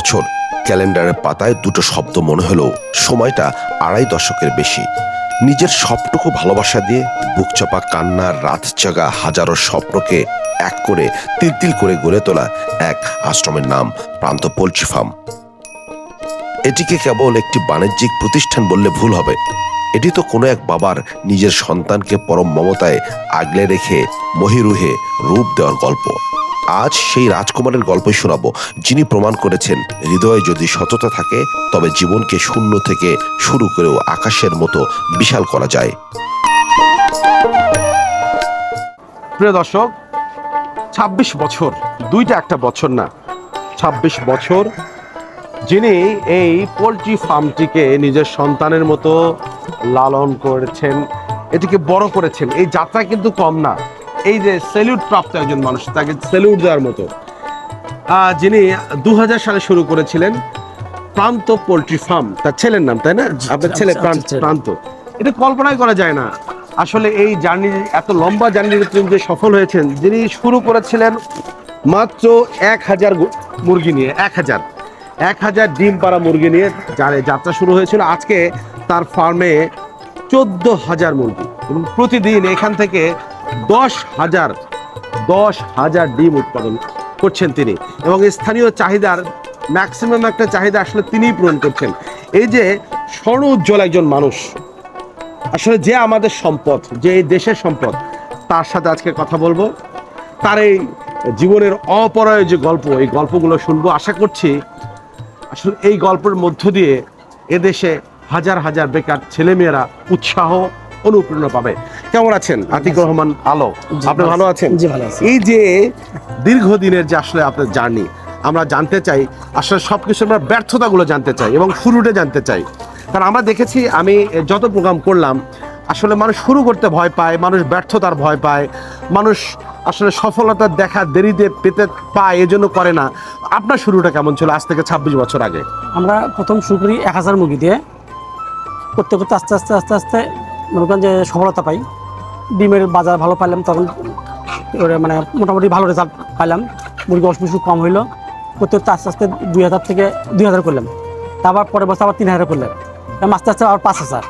বছর। ক্যালেন্ডারের পাতায় দুটো শব্দ মনে হলেও সময়টা 2.5 দশকের বেশি। নিজের সবটুকু ভালোবাসা দিয়ে বুকচাপা কান্নার রাত জাগা হাজারো স্বপ্নকে এক করে তিল করে গড়ে তোলা এক আশ্রমের নাম প্রান্ত পোল্ট্রি ফার্ম। এটিকে কেবল একটি বাণিজ্যিক প্রতিষ্ঠান বললে ভুল হবে। এটি তো কোনো এক বাবার নিজের সন্তানকে পরম মমতায় আগলে রেখে মহিরুহে রূপ দেওয়ার গল্প। আজ সেই রাজকুমারের গল্পই শোনাবো, যিনি প্রমাণ করেছেন হৃদয়ে যদি সততা থাকে তবে জীবনকে শূন্য থেকে শুরু করেও আকাশের মতো বিশাল করা যায়। প্রিয় দর্শক, ২৬ বছর, দুইটা একটা বছর না, ২৬ বছর যিনি এই পোলট্রি ফার্মটিকে নিজের সন্তানের মতো লালন করেছেন, এটিকে বড় করেছেন। এই যাত্রা কিন্তু কম না। এই যে স্যালিউট প্রাপ্ত একজন মানুষ, তাকে স্যালিউট দেওয়ার মতো, যিনি ২০০০ সালে শুরু করেছিলেন প্রান্ত পোলট্রি ফার্ম। তার ছেলের নাম, তাই না? আপনার ছেলে প্রান্ত। এটা কল্পনাই করা যায় না আসলে এই জার্নি, এত লম্বা জার্নির তিনি যে সফল হয়েছেন। যিনি শুরু করেছিলেন মাত্র ১,০০০ মুরগি নিয়ে, ১,০০০ ডিম পাড়া মুরগি নিয়ে যাত্রা শুরু হয়েছিল। আজকে তার ফার্মে ১৪,০০০ মুরগি এবং প্রতিদিন এখান থেকে ১০,০০০ ডিম উৎপাদন করছেন তিনি, এবং স্থানীয় চাহিদার ম্যাক্সিমাম একটা চাহিদা আসলে তিনিই পূরণ করছেন। এই যে স্বর্ণ উজ্জ্বল একজন মানুষ, আসলে যে আমাদের সম্পদ, যে এই দেশের সম্পদ, তার সাথে আজকে কথা বলবো। তার এই জীবনের অপরয় যে গল্প, এই গল্পগুলো শুনবো। আশা করছি আসলে এই গল্পের মধ্য দিয়ে এদেশে হাজার হাজার বেকার ছেলেমেয়েরা উৎসাহ, অনুপ্রেরণা পাবে। কেমন আছেন আতিকুর রহমান আলো? আপনি ভালো আছেন? এই যে দীর্ঘদিনের যে আসলে আপনার জার্নি, আমরা জানতে চাই আসলে সবকিছু, আমরা ব্যর্থতাগুলো জানতে চাই এবং শুরুটা জানতে চাই। কারণ আমরা দেখেছি, আমি যত প্রোগ্রাম করলাম, আসলে মানুষ শুরু করতে ভয় পায়, মানুষ ব্যর্থতার ভয় পায়, মানুষ আসলে সফলতার দেখা দেরিতে পেতে পায়, এজন্য করে না। আপনার শুরুটা কেমন ছিল আজ থেকে ২৬ বছর আগে? আমরা প্রথম শুরু করি ১,০০০ মুরগি দিয়ে, করতে করতে আস্তে আস্তে আস্তে আস্তে মনে করেন যে সফলতা পাই। ডিমের বাজার ভালো পাইলাম, তখন মানে মোটামুটি ভালো রেজাল্ট পাইলাম। মুরগি অসুখ কম হইলো, করতে করতে আস্তে আস্তে ২,০০০ থেকে ২,০০০ করলাম। তারপর পরের বছর আবার ৩,০০০ করলাম, আস্তে আস্তে আবার ৫,০০০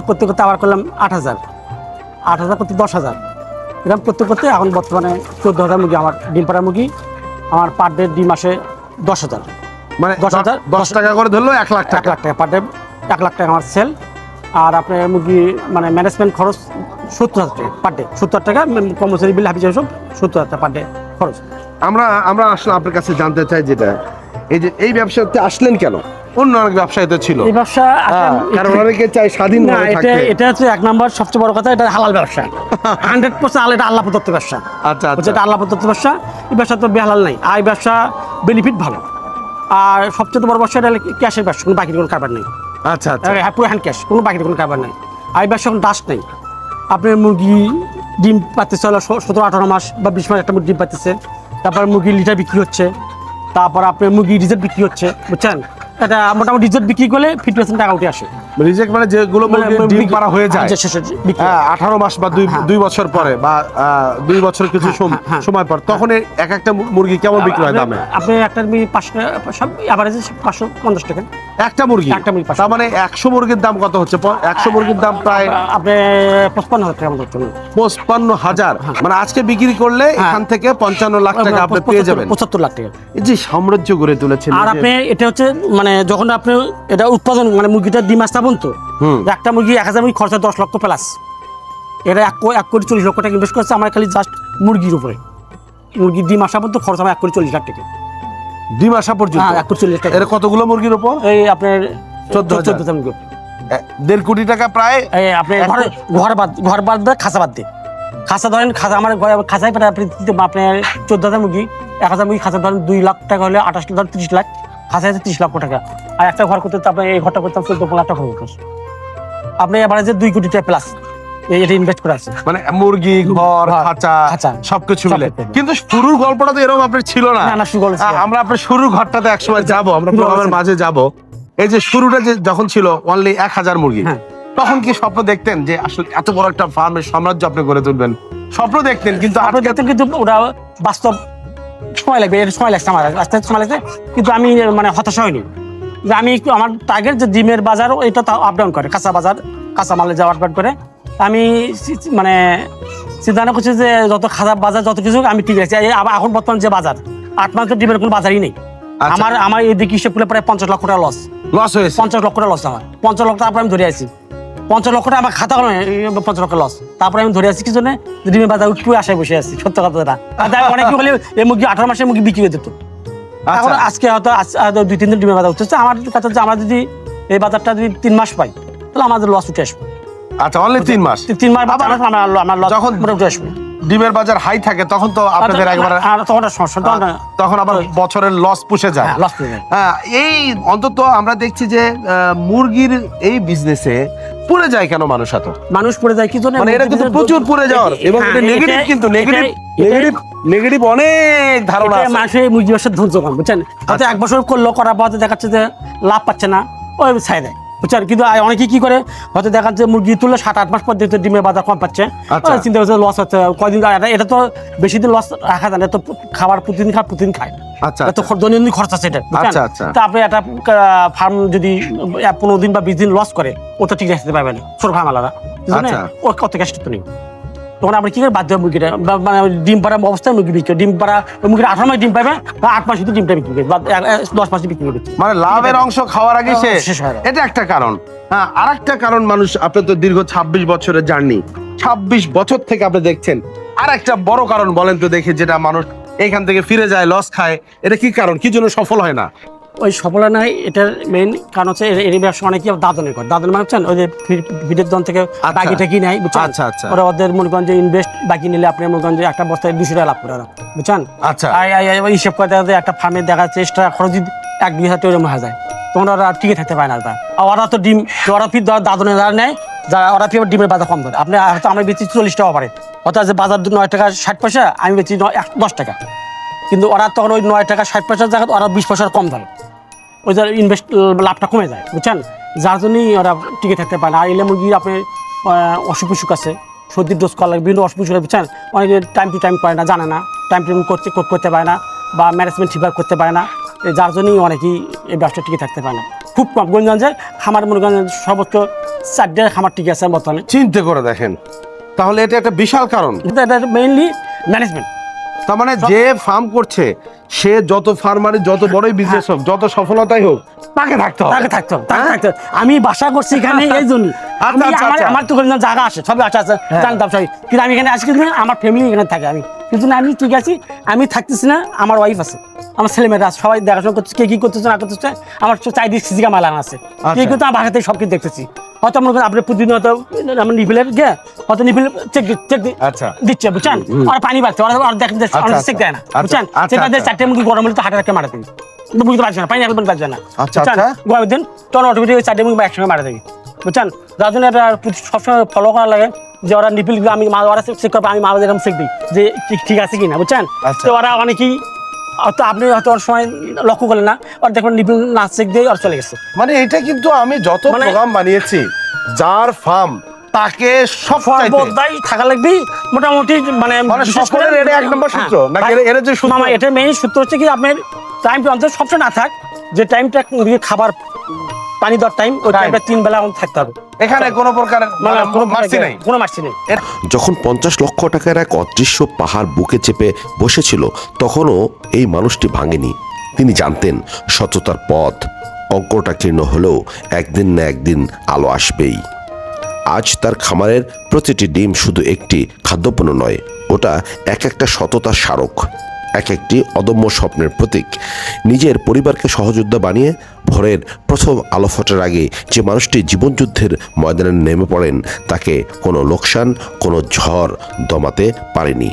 করতে করতে আবার করলাম ৮,০০০ করতে ১০,০০০, এরকম করতে করতে এখন বর্তমানে ১৪,০০০ মুরগি আমার ডিম পাড়া মুরগি। আমার পার ডে ডিম আসে ১০,০০০, মানে ১০,০০০ ১০ টাকা করে ধরলো ১,০০,০০০ টাকা। ১,০০,০০০ টাকা পার ডে, ১,০০,০০০ টাকা আমার সেল। আর আপনার মুরগি মানে ম্যানেজমেন্ট খরচ ৭০,০০০ টাকা পার ডে, ৭০,০০০ টাকা কর্মচারী বিল হাবি সব ৭০,০০০ টাকা পার ডে খরচ। আমরা আসলে আপনার কাছে জানতে চাই যেটা, এই যে এই ব্যবসাতে আসলেন কেন? অন্য অনেক ব্যবসায়ী তো ছিল, এই ব্যবসা কারণ অনেকে চাই স্বাধীন না, এটা হচ্ছে এক নম্বর সবচেয়ে বড় কথা, এটা হালাল ব্যবসা। 100% এটা আল্লাহ প্রদত্ত ব্যবসা। আচ্ছা, এটা আল্লাহ প্রদত্ত ব্যবসা। এই ব্যবসা তো বেহালাল নাই, আর এই ব্যবসা বেনিফিট ভালো। আর সবচেয়ে বড় ব্যবসা এটা ক্যাশের ব্যবসা, কোনো বাকির কোনো কারবার নেই। আচ্ছা, পুরো হ্যান্ড ক্যাশ, কোনো বাকির কোনো কারবার নেই। আর এই ব্যবসা কোনো ডাস্ট নেই। আপনার মুরগি ডিম পাচ্ছে হলো 17-18 মাস বা 20 মাস একটা মুরগি ডিম পাচ্ছে। তারপর মুরগি লিটার বিক্রি হচ্ছে, তারপর আপনার মুরগি রিজেক্ট বিক্রি হচ্ছে, বুঝছেন? এটা মোটামুটি রিজেক্ট বিক্রি করলে 50% টাকা উঠে আসে। রিজেক্ট মানে যেগুলো ডিম পাড়া হয়ে যায় 18 মাস বা 2 বছর পরে বা 2 বছর কিছু সময় পর, তখন এক একটা মুরগি কেমন বিক্রি হয় দামে? আপনি একটা মুরগি 550 টাকা একটা মুরগি। তার মানে 100 মুরগির দাম কত হচ্ছে? 100 মুরগির দাম প্রায় আপনি 55,000 টাকা মতো হচ্ছে। 55,000, মানে আজকে বিক্রি করলে এখান থেকে 55 লাখ টাকা আপনি পেয়ে যাবেন। 75 লাখ টাকা। এই যে সাম্রাজ্য গড়ে তুলেছেন। আর আপনি এটা হচ্ছে মানে যখন আপনি এটা উৎপাদন, মানে মুরগিটা ডিম আসতে পর্যন্ত একটা মুরগি ১,০০০ মুরগি খরচা 10 লক্ষ প্লাস। এটা 1,40,00,000 টাকা ইনভেস্ট করেছে আমার খালি জাস্ট মুরগির উপরে। মুরগি ডিম আসা পর্যন্ত খরচ আমার 1,40,00,000 টাকা। ডিম আসা পর্যন্ত 1,40,00,000 টাকা। এর কতগুলো মুরগির উপর? এই আপনার 14,000 মুরগি, 1.5 কোটি টাকা প্রায়। এই আপনি ঘর বাদ দিয়ে খাঁচা বাদ দিয়ে, খাঁচা ধরেন, খাঁচা আমার খাঁচাই পেটে আপনি 14,000 মুরগি, 1,000 মুরগি খাঁচা ধরেন 2 লাখ টাকা হলে 28 ধরেন 30 লাখ, খাঁচা আছে 30 লক্ষ টাকা। আর একটা ঘর করতে আপনি এই ঘরটা করতাম 14 লাখ টাকা খরচ। আপনি এবারে যে 2 কোটি টাকা প্লাস এটা ইনভেস্ট করে আছে, মানে মুরগি, ঘর, খাঁচা সবকিছু মিলে। কিন্তু শুরুর গল্পটা তো এরকম আপনার ছিল না। আমরা আপনার শুরুর ঘরটাতে একসময় যাবো, আমরা প্রোগ্রামের মাঝে যাবো। এই যে শুরুটা যে যখন ছিল অনলি 1,000 মুরগি, তখন কি স্বপ্ন দেখতেন যে আসলে এত বড় একটা ফার্মের সাম্রাজ্য আপনি গড়ে তুলবেন? স্বপ্ন দেখতেন, কিন্তু ওটা বাস্তব সময় লাগবে, এটা সময় লাগছে আমার, আস্তে আস্তে সময় লাগছে, কিন্তু আমি মানে হতাশা হয়নি। যে আমি একটু আমার টার্গেট যে ডিমের বাজারও এটা তো আপ ডাউন করে, কাঁচা বাজার কাঁচা মালে যাওয়া আপ ডাউন করে। আমি মানে চিন্তা করছি যে যত খারাপ বাজার যত কিছু আমি ঠিক আছে। আবার এখন বর্তমান যে বাজার 8 মাস ডিমের কোনো বাজারই নেই। আচ্ছা। আমার এদিকে হিসেব করলে প্রায় 50 লক্ষ টাকা লস হয়েছে 50 লক্ষ টাকা লস আমার 50 লক্ষ টাকা আমি ধরে আছি। 50 লক্ষ টাকা আমার খাতা নয়, 50 লক্ষ লস। তারপরে আমি ধরে আছি কি জন্য, ডিমের বাজার উঠে আশায় বসে আছি, সত্য কথাটা। অনেকে বলে এই মুরগি 18 মাসের মুরগি বিক্রি হয়ে যেত। এখন আজকে হয়তো 2-3 দিন ডিমের বাজার উঠতেছে। আমার কথা হচ্ছে আমরা যদি এই বাজারটা যদি 3 মাস পাই তাহলে আমাদের লস উঠে আসবে। আচ্ছা, অনলি 3 মাস। 3 মাস আমার লস যখন উঠে আসবে। ডিমের বাজার হাই থাকে তখন তো আপনাদের একবারে তখন আর সমস্যা, তখন আবার বছরের লস পুষে যায়। লস পুষে যায়। হ্যাঁ, এই অন্তত আমরা দেখছি যে মুরগির এই বিজনেসে পড়ে যায় কেন মানুষ এত? মানুষ পড়ে যায় কি জন্য, মানে এটা কিন্তু প্রচুর পড়ে যাওয়ার, এবং এটা নেগেটিভ, কিন্তু নেগেটিভ অনেক ধারণা আছে। মানুষের মুরগি ব্যবসার ধৈর্য কম, বুঝছেন? হয়তো 1 বছর করলো, করার পর দেখাচ্ছে যে লাভ পাচ্ছে না, ওই ছাই দেয়, বুঝছেন? কিন্তু অনেকে কি করে, হয়তো দেখা যাচ্ছে মুরগি তুললে 7-8 মাস পর দেখতে ডিমের বাজার কম পাচ্ছে, চিন্তা করছে লস হচ্ছে কয়দিন। এটা তো বেশি দিন লস রাখা যায় না, তো খাবার প্রতিদিন খায়। আচ্ছা, তো দৈনন্দিন খরচ আছে এটা, বুঝছেন? তা আপনি একটা ফার্ম যদি 15 দিন বা 20 দিন লস করে, ও তো ঠিক রাখতে পারবে না, ছোট ফার্ম আলাদা, ও কত কষ্ট তো নেই। তখন আমরা কি করে বাধ্য মুরগিটা, মানে ডিম পাড়া অবস্থায় মুরগি বিক্রি, ডিম পাড়া মুরগিটা 18 মাস ডিম পাবে বা 8 মাস শুধু ডিমটা বিক্রি করে, বা 10 মাসে বিক্রি করে, মানে লাভের অংশ খাওয়ার আগে শেষ হয়। এটা একটা কারণ। হ্যাঁ, আরেকটা কারণ, মানুষ, আপনার তো দীর্ঘ 26 বছরের জার্নি, 26 বছর থেকে আপনি দেখছেন, আর একটা বড় কারণ বলেন তো দেখি, যেটা মানুষ এখান থেকে ফিরে যায়, লস খায়, এটা কি কারণ, কি জন্য সফল হয় না? ওই সফল নয়, এটার মেইন কারণ হচ্ছে এই ব্যবসা অনেকে দাদনে করে। দাদন মানে হচ্ছেন ওই যে ভিড়ের দন থেকে বাকিটা কি নেয়, বুঝছেন? আচ্ছা। ওরা ওদের মনে করেন যে ইনভেস্ট বাকি নিলে আপনি মনে করেন যে একটা বস্তায় 200 টাকা লাভ করে ওরা, বুঝছেন? আচ্ছা। হিসেব করে দেখা যায় একটা ফার্মে দেখা যাচ্ছে এক্সট্রা খরচ 1-2 হাজার টাকা হয়ে যায়, তখন ওরা টিকে থাকতে পারে না। আর ওরা তো ডিম, ওরা ফির দাদনে যারা নেয়, যারা ওরা ফির ডিমের বাজার কম ধরে। আপনি হয়তো আমরা বেচি 40 টাকা পারে, অর্থাৎ যে বাজার 9 টাকা 60 পয়সা, আমি বেচি 10 টাকা, কিন্তু ওরা তখন ওই 9 টাকা 60 পয়সার জায়গায় ওরা 20 পয়সার কম ধরে, ওই যে ইনভেস্ট লাভটা কমে যায়, বুঝছেন? যার জন্যই ওরা টিকে থাকতে পারে না। আর এলে মুরগি আপনার অসুখ বিসুখ আছে, সর্দির ডোজ করা লাগে, বিভিন্ন অসুখ বিসুখ, বুঝছেন? অনেকে টাইম টু টাইম করে না, জানে না, টাইম টু টাইম করতে পারে না, বা ম্যানেজমেন্ট ঠিকভাবে করতে পারে না, যার জন্যই অনেকেই এই ব্যবসা টিকে থাকতে পারে না। খুব কম গঞ্জান খামার, মনে করেন সর্বোচ্চ 4 খামার টিকে আছে বর্তমানে। চিন্তা করে দেখেন, তাহলে এটা একটা বিশাল কারণ। এটা মেইনলি ম্যানেজমেন্ট। তার মানে যে ফার্ম করছে, সে যত ফার্মারে যত বড়ই বিজনেস হোক, যত সফলতাই হোক, তাকে থাকতে হবে। আমি বাসা করছি এখানে এই জন্য। আমার তো জায়গা আছে, সবই আছে, জানতাম সবাই, কিন্তু আমি এখানে আজকে আমার ফ্যামিলি এখানে থাকে। আমি কিন্তু আমি ঠিক আছি, আমি থাকতেছি না, আমার ওয়াইফ আছে, আমার ছেলেমেয়েরা আছে, সবাই দেখাশোনা করছে, কে কি করতেছে না করতেছে। আমার চাইদিক সিজিকা মালান আছে, কে কিন্তু আমার বাসাতে সব কিছু দেখতেছি। হয়তো মনে করেন আপনি প্রতিদিন হয়তো আমার নিপিলের হয়তো নিপিল চেক দিচ্ছে, বুঝছেন? ওরা পানি বাড়ছে, ওরা দেখেন চেক দেয় না, বুঝছেন? সেটা 4টে মুরগি গরম হলে তো হাটে রাখতে মারা দেবে, বুঝতে পারছে না, পানি রাখতে পারছে না, গরমের দিন তখন অটোমেটিক 4টে মুরগি একসঙ্গে মারা দেবে, বুঝছেন? যার জন্য এটা সবসময় ফলো করা লাগে যে ওরা নিপিল, আমি ওরা চেক করবো, আমি মারা এরকম চেক দিই যে ঠিক আছে কিনা, বুঝছেন? তো ওরা অনেকেই হয়তো আপনি হয়তো ওর সময় লক্ষ্য করলেন না, ওর দেখবেন নিপিল না চেক দিয়ে ওর চলে গেছে। মানে এটা কিন্তু আমি যত প্রোগ্রাম বানিয়েছি, যার ফার্ম তাকে সব থাকা লাগবে মোটামুটি, মানে সকলের এটা এক নম্বর সূত্র নাকি? এর যে সূত্র, এটা মেইন সূত্র হচ্ছে কি, আপনার টাইম অন্তত সবসময় না থাক, যে টাইমটা খাবার পানি দেওয়ার টাইম, ওই টাইমটা 3 বেলা থাকতে হবে। এখানে কোনো প্রকার কোনো মার্সি নেই। যখন 50 লক্ষ টাকার এক অদৃশ্য পাহাড় বুকে চেপে বসেছিল, তখনও এই মানুষটি ভাঙেনি। তিনি জানতেন সততার পথ অঙ্কটাকীর্ণ হলেও একদিন না একদিন আলো আসবেই। আজ তার খামারের প্রতিটি ডিম শুধু একটি খাদ্যপণ্য নয়, ওটা একটা সততার স্মারক, একটি অদম্য স্বপ্নের প্রতীক। নিজের পরিবারকে সহযোদ্ধা বানিয়ে ভোরের প্রথম আলো ফোটার আগে যে মানুষটি জীবনযুদ্ধের ময়দানে নেমে পড়েন, তাকে কোনো লোকসান, কোনো ঝড় দমাতে পারেনি।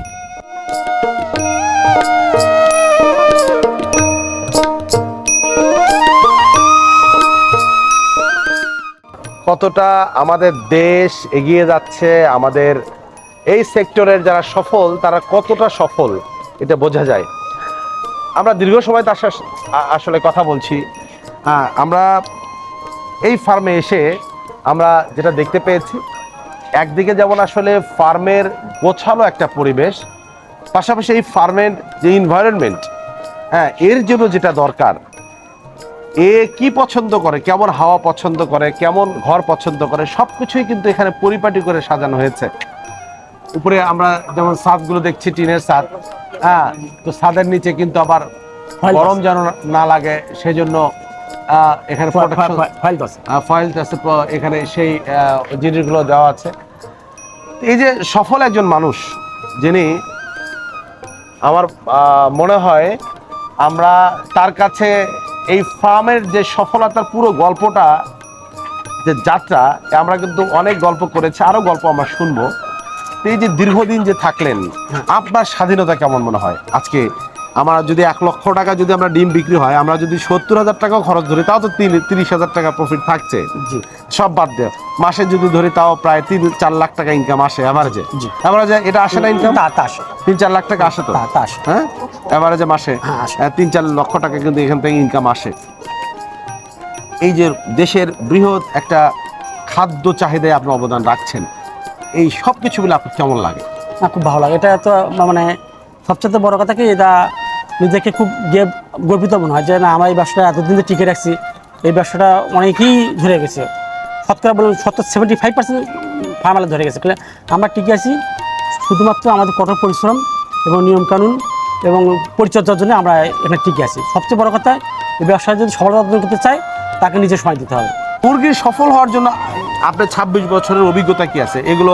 কতটা আমাদের দেশ এগিয়ে যাচ্ছে, আমাদের এই সেক্টরের যারা সফল, তারা কতটা সফল এটা বোঝা যায়। আমরা দীর্ঘ সময় তার আসলে কথা বলছি। আমরা এই ফার্মে এসে আমরা যেটা দেখতে পেয়েছি, একদিকে যেমন আসলে ফার্মের গোছালো একটা পরিবেশ, পাশাপাশি এই ফার্মের যে এনভায়রনমেন্ট, হ্যাঁ, এর জন্য যেটা দরকার, এ কি পছন্দ করে, কেমন হাওয়া পছন্দ করে, কেমন ঘর পছন্দ করে, সবকিছুই কিন্তু এখানে পরিপাটি করে সাজানো হয়েছে। উপরে আমরা যেমন ছাদগুলো দেখছি টিনের ছাদ, হ্যাঁ, তো ছাদের নিচে কিন্তু আবার গরম যেন না লাগে সেজন্য এখানে ফয়েল আছে, এখানে সেই জিনিসগুলো দেওয়া আছে। এই যে সফল একজন মানুষ, যিনি আমার মনে হয় আমরা তার কাছে এই ফার্মের যে সফলতার পুরো গল্পটা, যে যাত্রা, আমরা কিন্তু অনেক গল্প করেছি, আরো গল্প আমরা শুনবো। তো এই যে দীর্ঘদিন যে থাকলেন, আপনার স্বাধীনতা কেমন মনে হয়? আজকে আমরা যদি 1 লক্ষ টাকা যদি আমরা ডিম বিক্রি হয়, আমরা যদি 70,000 টাকাও খরচ ধরি, তাও তো 30,000 টাকা প্রফিট থাকছে, সব বাদ দিয়ে। মাসে যদি ধরি তাও প্রায় 3-4 লাখ টাকা ইনকাম আসে এভারেজে। এভারেজে এটা আসে না ইনকাম? 3-4 লাখ টাকা আসে তো, হ্যাঁ, এভারেজে মাসে 3-4 লক্ষ টাকা কিন্তু এখান থেকে ইনকাম আসে। এই যে দেশের বৃহৎ একটা খাদ্য চাহিদায় আপনি অবদান রাখছেন, এই সব কিছুগুলো আপনার কেমন লাগে? না, খুব ভালো লাগে। এটা তো মানে সবচেয়ে বড় কথা কি, এটা নিজেকে খুব গর্বিত মনে হয় যে না, আমরা এই ব্যবসাটা এতদিন টিকে রাখছি, এই ব্যবসাটা অনেকেই ধরে গেছে, শতকরা বলুন 75% ফার্মালে ধরে গেছে। আমরা টিকে আছি শুধুমাত্র আমাদের কঠোর পরিশ্রম এবং নিয়মকানুন এবং পরিচর্যার জন্য আমরা এখানে টিকে আছি। সবচেয়ে বড় কথা, এই ব্যবসায় যদি সফলতা অর্জন করতে চায়, তাকে নিজে সময় দিতে হবে। মুরগির সফল হওয়ার জন্য আপনার 26 বছরের অভিজ্ঞতা কি আছে? এগুলো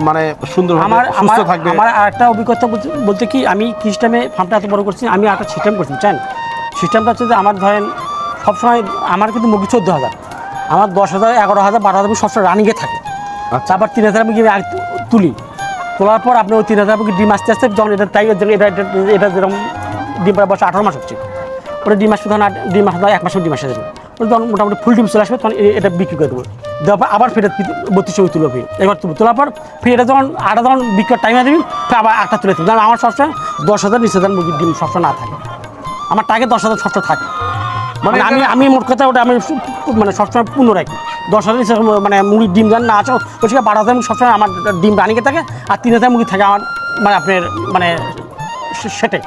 মানে সুন্দরভাবে সুস্থ থাকবে? আমার আরেকটা অভিজ্ঞতা বলতে কি, আমি সিস্টেমে ফার্মটা এত বড় করছি, আমি একটা সিস্টেম করছি, বুঝছেন? সিস্টেমটা হচ্ছে যে আমার ধরেন সবসময় আমার কিন্তু মুরগি 14,000, আমার 10,000, 11,000, 12,000 সবসময় রানিংয়ে থাকে। তারপর 3,000 মুরগি তুলি, তোলার পর আপনি ওই 3,000 মুরগি ডিম আস্তে আস্তে, যখন এটা তাই এটা যেরকম ডিম পাড়া বয়স 18 মাস হচ্ছে, ওটা ডিম আসবে, তখন ডিম আসবে 1 মাসের ডিম আসে যাবে, তখন মোটামুটি ফুল ডিম চলে আসবে, তখন এটা বিক্রি করে দেবো। দেওয়ার পর আবার ফেরত 32 তুলো ফিরে, এবার তোলার পর ফিরে এটা যখন আটা যখন বিক্রির টাইমে দেবেন, আবার একটা তুলে দেবেন। যেমন আমার সবসময় 10,000, 20,000 মুরগির ডিম সবসময় না থাকে, আমার টার্গেট 10,000 সবসময় থাকে। মানে আমি মোট কথা ওটা আমি মানে সবসময় পূর্ণ রাখি। 10,000 মানে মুরগির ডিম যেন না আছে, ওই সঙ্গে 12,000 সবসময় আমার ডিম রানিংয়ে থাকে, আর 3,000 মুরগি থাকে আমার মানে আপনার মানে সেটে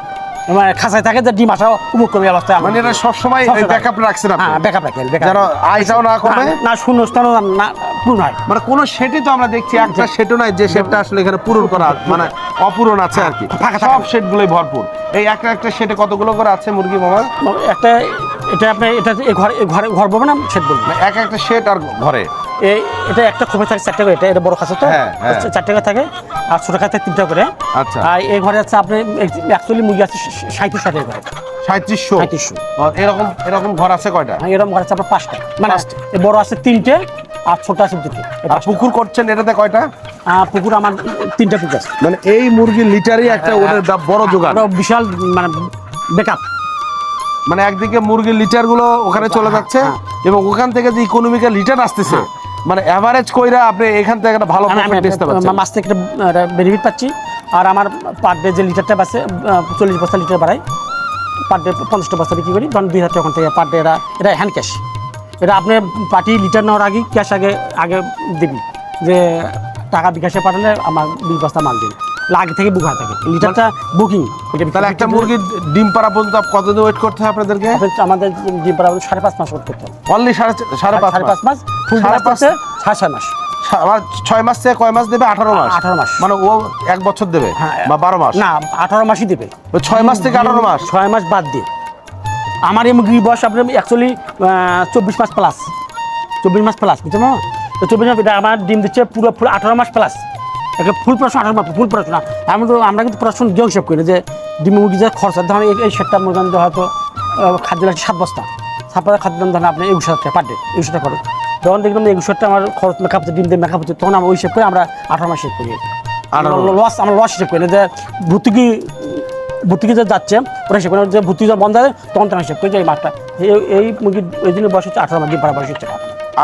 মানে খাঁচায় থাকে, যে ডিম আসা উপক্রমী অবস্থায়। মানে এটা সবসময় ব্যাকআপ রাখছেন আপনি? হ্যাঁ, ব্যাকআপ রাখেন, যেন আইসাও না করবে, না শূন্যস্থান না পূর্ণ হয়। মানে কোন শেডই তো আমরা দেখছি একটা শেডও নাই যে শেডটা আসলে এখানে পূরণ করা, মানে অপূরণ আছে আর কি, সব শেডগুলোই ভরপুর। এই একটা শেডে কতগুলো করে আছে মুরগি মামা? একটা এটা আপনি এটা ঘর বলবেন না, শেড বলবেন? একটা শেড আর ঘরে এটা একটা খোপে থাকে 4টা করে, এটা বড় খাঁচা তো 4টা করে থাকে, আর ছোট খাঁচা 3টা করে। আচ্ছা, আর এই ঘরে আছে আপনি অ্যাকচুয়ালি মুরগি আছে 37 ঘরে, 3700। এরকম ঘর আছে কয়টা? এরকম ঘর আছে আপনার 5টা, মানে বড় আছে 3টে আর ছোট আছে 2টে। পুকুর করছেন এটাতে কয়টা? পুকুর আমার 3টা পুকুর আছে। মানে এই মুরগির লিটারই একটা ওদের বড় যোগান, বিশাল মানে ব্যাকআপ। মানে একদিকে মুরগির লিটার গুলো ওখানে চলে যাচ্ছে, এবং ওখান থেকে যে ইকোনমিক্যাল লিটার আসতেছে, মানে এভারেজ কইরা আপনি এখান থেকে একটা ভালো প্রফিট দেখতে পাচ্ছেন, মাস থেকে একটা বেনিফিট পাচ্ছি। আর আমার পার ডে যে লিটারটা বাসে 40 বস্তা লিটার বাড়াই, পার ডে 50টা বস্তা বিক্রি করি, তখন 2,000 টাকা ওখান থেকে পার ডে। এটা হ্যান্ড ক্যাশ, এটা আপনি পার্টি লিটার নেওয়ার আগে ক্যাশ আগে দিবি, যে টাকা বিকাশে পাঠালে আমার 20 বস্তা মাল দিন, আগে থেকে বুক হয়ে থাকে লিটারটা বুকিং। তাহলে একটা মুরগির ডিম পাড়া পর্যন্ত কতদিন ওয়েট করতে হয় আপনাদেরকে? আমাদের ডিম পাড়া 5.5 মাস ওয়েট করতে হয়। অনলি 5.5 মাস, 6.5 মাস। 6 মাস থেকে কয় মাস দেবে? 18 মাস। 18 মাস মানে ও 1 বছর দেবে বা 12 মাস? না, 18 মাসই দেবে। 6 মাস থেকে 18 মাস, 6 মাস বাদ দিয়ে আমার এই মুরগির বয়স আপনার অ্যাকচুয়ালি 24 মাস প্লাস, 24 মাস প্লাস, বুঝছেন না? তো 24 মাস এটা আমার ডিম দিচ্ছে পুরো 18 মাস প্লাস, একটা ফুল পড়াশোনা, 18 মাস ফুল পড়াশোনা। আমরা কিন্তু পড়াশোনা গিয়ে হিসাব করি যে ডিম মুরগি যে খরচ, ধরেন এই সেটটা মুরগি হয়তো খাদ্য লাগছে 7 বস্তা, 7 বস্তা খাদ্য ধরেন আপনি 21,000 টাকা পার ডে, 21,000 টাকা খরচ। যখন দেখলাম 21,000 টাকা আমার খরচ মেকআপ হচ্ছে, ডিম দিয়ে মেকআপ হচ্ছে, তখন আমরা ওই হিসাব করে আমরা 18 মাস হিসাব করি। আমরা লস হিসাব করি না, যে ভর্তুকি যে যাচ্ছে ওরা হিসাব করি, যে ভর্তুকি যখন বন্ধ হয় তখন তারা হিসাব করি যে এই মাছটা এই মুরগির ওই দিনের বয়স হচ্ছে 18 মাস, ডিম পাড়া বয়স হচ্ছে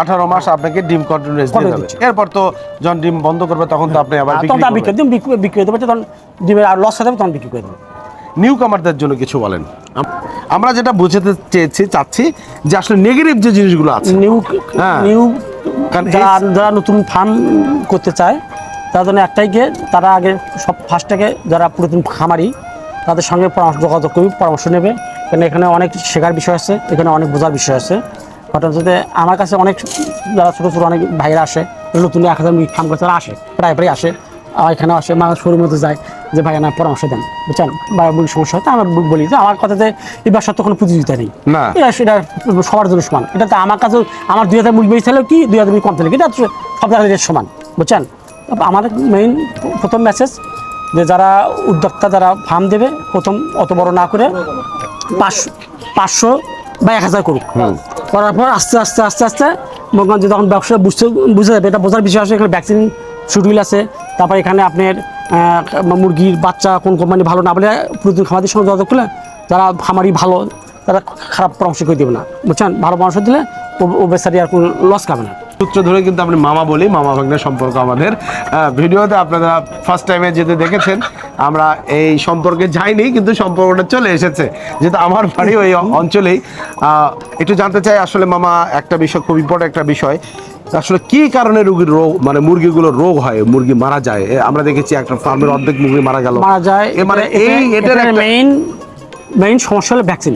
18 মাস আপনাকে ডিম কন্টিনিউয়াস দিতে হবে। এরপর তো যখন ডিম বন্ধ করবে তখন তো আপনি আবার বিক্রি করে দেবে, তখন ডিমের আর লস হয়ে যাবে, তখন বিক্রি করে দেবে। নিউ কামারদের জন্য কিছু বলেন। আমরা যেটা বুঝতে চাচ্ছি যে আসলে নেগেটিভ যে জিনিসগুলো আছে, যারা নতুন ফার্ম করতে চায় তার জন্য একটাই গিয়ে তারা আগে সব ফার্স্টটাকে যারা পুরাতন খামারি তাদের সঙ্গে যোগাযোগ করি, পরামর্শ নেবে, কারণ এখানে অনেক শেখার বিষয় আছে, এখানে অনেক বোঝার বিষয় আছে। ঘটনা হচ্ছে আমার কাছে অনেক যারা ছোটো ছোটো অনেক ভাইরা আসে, নতুন 1000 মুরগি ফার্ম করে তারা আসে, প্রায় আসে, এখানে আসে, আমার শোরুমের মধ্যে যায় যে ভাই না পরামর্শ দেন, বুঝছেন, বা মুরগির সমস্যা হয়, আমরা বলি যে আমার কথাতে এই ব্যবসার তো কোনো প্রতিযোগিতা নেই, না এটা সবার জন্য সমান। এটা তো আমার কাছে আমার 2000 মুরগি বেশি হলেও কি 2000 মুরগি কম থাকলে এটা সব জায়গায় সমান, বুঝছেন। আমার মেইন প্রথম মেসেজ যে যারা উদ্যোক্তা যারা ফার্ম দেবে প্রথম অত বড় না করে 500 বা 1000 করুক, করার পর আস্তে আস্তে আস্তে আস্তে মনে করেন যে তখন ব্যবসা বুঝে যাবে, এটা বোঝার বিষয় আছে। এখানে ভ্যাকসিন শিডিউল আছে, তারপর এখানে আপনার মুরগির বাচ্চা কোন কোম্পানি ভালো না বলে প্রতিদিন খামারির সঙ্গে যোগাযোগ করলে যারা খামারি ভালো তারা খারাপ পরামর্শ করে দেবে না, বুঝছেন। ভালো পরামর্শ দিলে ও বেচারি আর কোনো লস খাবে না। সূত্র ধরে কিন্তু আপনি মামা বলি, মামা ভাগ্নের সম্পর্ক আমাদের ভিডিওতে আপনারা ফার্স্ট টাইমে যেতে দেখেছেন, আমরা এই সম্পর্কে যাইনি কিন্তু সম্পর্কটা চলে এসেছে, যেহেতু আমার বাড়ি ওই অঞ্চলেই। একটু জানতে চাই আসলে মামা একটা বিষয়, খুব ইম্পর্টেন্ট একটা বিষয়, আসলে কি কারণে রোগীর রোগ মানে মুরগিগুলো রোগ হয়, মুরগি মারা যায়? আমরা দেখেছি একটা ফার্মের অর্ধেক মুরগি মারা গেল, মারা যায়। মানে এটার মেইন সমস্যা হলো ভ্যাকসিন।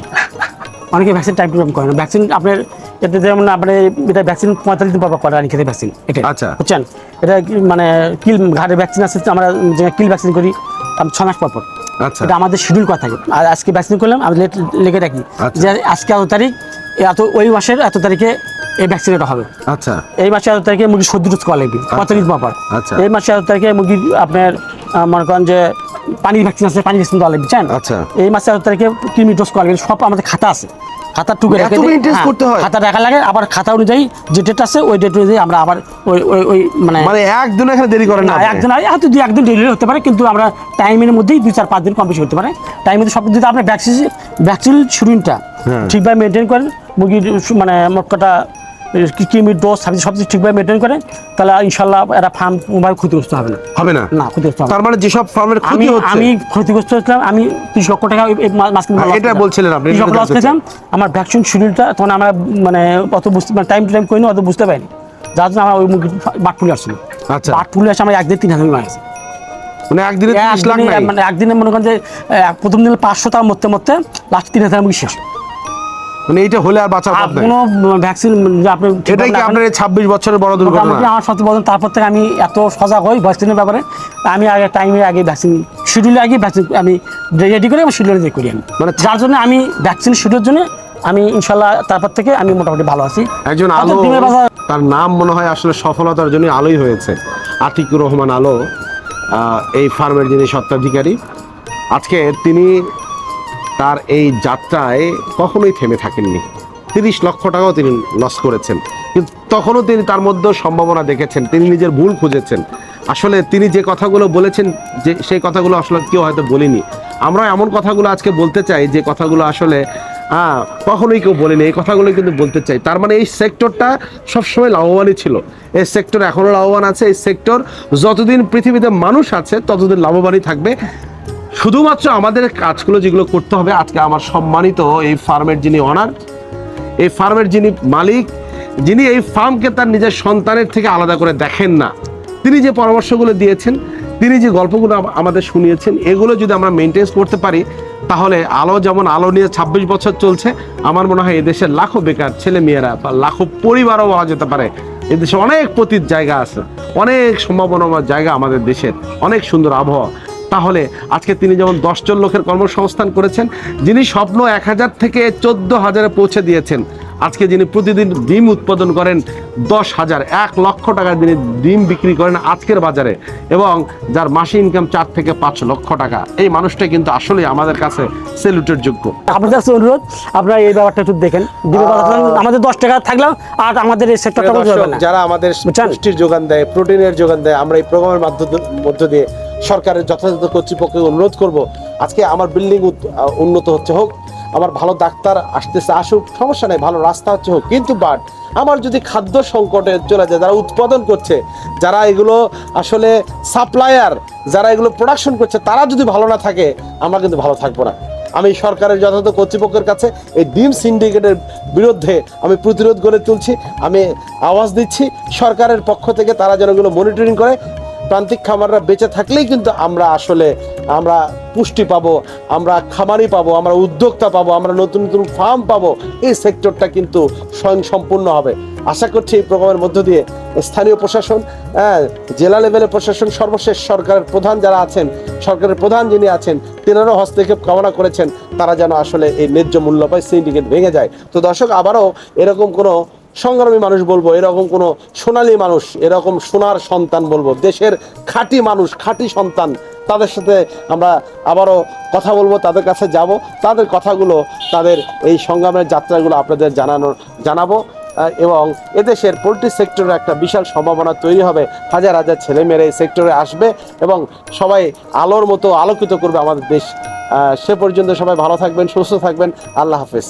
অনেকে ভ্যাকসিন টাইম টু টাইম করে না। ভ্যাকসিন আপনার এতে যেমন আপনার এটা ভ্যাকসিন 45 দিন পর করে আনি খেতে ভ্যাকসিন, এটা আচ্ছা বুঝছেন। এটা মানে কিল ঘাড়ের ভ্যাকসিন আছে, আমরা যে কিল ভ্যাকসিন করি 6 মাস পর পর, আচ্ছা এটা আমাদের শিডিউল করা থাকে। আর আজকে ভ্যাকসিন করলাম আমি লিখে রাখি যে আজকে এত তারিখ, ওই মাসের এত তারিখে এই ভ্যাকসিন এটা হবে। আচ্ছা এই মাসে এত তারিখে মুরগি সর্দি ডোজ করা লাগবে 45 দিন পর। আচ্ছা এই মাসে 1 তারিখে মুরগি আপনার মনে করেন যে পানির ভ্যাকসিন আছে, পানি ভ্যাকসিন দেওয়া লাগবে, বুঝছেন। আচ্ছা এই মাসে 1 তারিখে কৃমি ডোজ করা লাগবে, সব আমাদের খাতা আছে, খাতা টুকে রেখে করতে হয়, খাতা রাখা লাগে। আবার খাতা অনুযায়ী যে ডেট আছে ওই ডেট অনুযায়ী আমরা আবার ওই মানে একদিন এখানে দেরি করেন না? একদিন হয়তো 2-1 দিন দেরি হতে পারে, কিন্তু আমরা টাইমের মধ্যেই 2-4-5 দিন কম বেশি হতে পারে। টাইমের সব যদি আপনার ভ্যাকসিন শিডিউলটা ঠিকভাবে মেনটেন করেন, মুরগির মানে মোট কথা কৃমির ডোজ সব কিছু ঠিকভাবে মেনটেন করে, তাহলে ইনশাল্লাহ এরা ফার্ম কোনোভাবে ক্ষতিগ্রস্ত হবে না। হবে না? না, ক্ষতিগ্রস্ত হবে। তার মানে যেসব ফার্মের ক্ষতি হচ্ছে, আমি ক্ষতিগ্রস্ত হয়েছিলাম, আমি 30 লক্ষ টাকা এটা বলছিলেন আপনি, 30 লক্ষ লস খেয়েছিলাম। আমার ভ্যাকসিন শিডিউলটা তখন আমরা মানে অত বুঝতে টাইম টু টাইম করিনি, অত বুঝতে পারিনি, যার জন্য আমার ওই মুরগি বাট ফুলে আসছিল। আচ্ছা বাট ফুলে আসে আমার একদিন 3000 মারা গেছে, মানে একদিনে 30 লাখ নাই? মানে একদিনে মনে করেন যে প্রথম দিনে 500 টাকা মরতে মরতে লাস্ট 3000 মুরগি শেষ। মানে এইটা হলে আর বাঁচার পথ নাই? কোনো ভ্যাকসিন আপনি এটাই কি আপনার 26 বছরের বড় দুর্ঘটনা? আমার 17 বছর, তারপর থেকে আমি এত সজাগ হই ভ্যাকসিনের ব্যাপারে। আমি আগে টাইমের আগে ভ্যাকসিন শিডিউলে আগে ভ্যাকসিন আমি রেডি করে আমি শিডিউলে করি আমি, মানে যার জন্য আমি ভ্যাকসিন শিডিউলের জন্য আমি ইনশাল্লাহ তারপর থেকে আমি মোটামুটি ভালো আছি। একজন আলো, তার নাম মনে হয় আসলে সফলতার জন্য আলোই হয়েছে, আতিকুর রহমান আলো, এই ফার্মের যিনি স্বত্বাধিকারী। আজকে তিনি তার এই যাত্রায় কখনোই থেমে থাকেননি। 30 লক্ষ টাকাও তিনি লস করেছেন, কিন্তু তখনও তিনি তার মধ্যে সম্ভাবনা দেখেছেন, তিনি নিজের ভুল খুঁজেছেন। আসলে তিনি যে কথাগুলো বলেছেন, যে সেই কথাগুলো আসলে কেউ হয়তো বলিনি। আমরা এমন কথাগুলো আজকে বলতে চাই যে কথাগুলো আসলে কখনোই কেউ বলেনি, এই কথাগুলো কিন্তু বলতে চাই। তার মানে এই সেক্টরটা সবসময় লাভবানই ছিল, এই সেক্টর এখনও লাভবান আছে। এই সেক্টর যতদিন পৃথিবীতে মানুষ আছে ততদিন লাভবানই থাকবে। শুধুমাত্র আমাদের কাজগুলো যেগুলো করতে হবে, আজকে আমার সম্মানিত এই ফার্মের যিনি অনার, এই ফার্মের যিনি মালিক, যিনি এই ফার্মকে তার নিজের সন্তানের থেকে আলাদা করে দেখেন না, তিনি যে পরামর্শগুলো দিয়েছেন, তিনি যে গল্পগুলো আমাদের শুনিয়েছেন, এগুলো যদি আমরা মেনটেন করতে পারি, তাহলে আলো যেমন আলো নিয়ে 26 বছর চলছে, আমার মনে হয় এদেশের লাখো বেকার ছেলে মেয়েরা বা লাখো পরিবারও বলা যেতে পারে, এদেশে অনেক পতিত জায়গা আছে, অনেক সম্ভাবনাময় জায়গা আমাদের দেশের, অনেক সুন্দর আবহাওয়া। তাহলে আজকে তিনি যেমন 10 জন লোকের কর্মসংস্থান করেছেন, যিনি স্বপ্ন 1000 থেকে 14,000-এ পৌঁছে দিয়েছেন, আজকে যিনি প্রতিদিন ডিম উৎপাদন করেন 10,000, 1 লক্ষ টাকার যিনি ডিম বিক্রি করেন আজকের বাজারে, এবং যার মাসে ইনকাম 4 থেকে 5 লক্ষ টাকা, এই মানুষটা কিন্তু আসলে আমাদের কাছে সেলুটের যোগ্য। আপনার কাছে অনুরোধ, আপনারা এই ব্যাপারটা একটু দেখেন। আমাদের 10 টাকা থাকলেও আর আমাদের এই সেক্টরটা যারা আমাদের পুষ্টির যোগান দেয়, প্রোটিনের যোগান দেয়, আমরা এই প্রোগ্রামের মধ্য দিয়ে সরকারের যথাযথ কর্তৃপক্ষকে অনুরোধ করব, আজকে আমার বিল্ডিং উন্নত হচ্ছে হোক, আমার ভালো ডাক্তার আসতেছে আসুক, সমস্যা নেই, ভালো রাস্তা হচ্ছে হোক, কিন্তু বাট আমার যদি খাদ্য সংকটে চলে যায়, যারা উৎপাদন করছে, যারা এগুলো আসলে সাপ্লায়ার, যারা এগুলো প্রোডাকশন করছে, তারা যদি ভালো না থাকে, আমরা কিন্তু ভালো থাকবো না। আমি সরকারের যথাযথ কর্তৃপক্ষের কাছে এই ডিম সিন্ডিকেটের বিরুদ্ধে আমি প্রতিরোধ গড়ে তুলছি, আমি আওয়াজ দিচ্ছি সরকারের পক্ষ থেকে, তারা যেন এগুলো মনিটরিং করে, প্রান্তিক খামাররা বেঁচে থাকলেই কিন্তু আমরা পুষ্টি পাবো, আমরা খামারি পাবো, আমরা উদ্যোক্তা পাবো, আমরা নতুন নতুন ফার্ম পাবো। এই সেক্টরটা কিন্তু স্বয়ংসম্পূর্ণ হবে। আশা করছি এই প্রোগ্রামের মধ্য দিয়ে স্থানীয় প্রশাসন, জেলা লেভেলের প্রশাসন, সর্বশেষ সরকারের প্রধান যারা আছেন, সরকারের প্রধান যিনি আছেন, তেনারও হস্তক্ষেপ কামনা করেছেন, তারা যেন আসলে এই ন্যায্য মূল্য পায়, সিন্ডিকেট ভেঙে যায়। তো দর্শক, আবারও এরকম কোনো সংগ্রামী মানুষ বলবো, এরকম কোনো সোনালী মানুষ, এরকম সোনার সন্তান বলবো, দেশের খাঁটি মানুষ, খাঁটি সন্তান, তাদের সাথে আমরা আবারও কথা বলবো, তাদের কাছে যাব, তাদের কথাগুলো, তাদের এই সংগ্রামের যাত্রাগুলো আপনাদের জানাবো। এবং এদেশের পোলট্রি সেক্টরে একটা বিশাল সম্ভাবনা তৈরি হবে। হাজার হাজার ছেলেমেয়েরা এই সেক্টরে আসবে এবং সবাই আলোর মতো আলোকিত করবে আমাদের দেশ। সে পর্যন্ত সবাই ভালো থাকবেন, সুস্থ থাকবেন। আল্লাহ হাফেজ।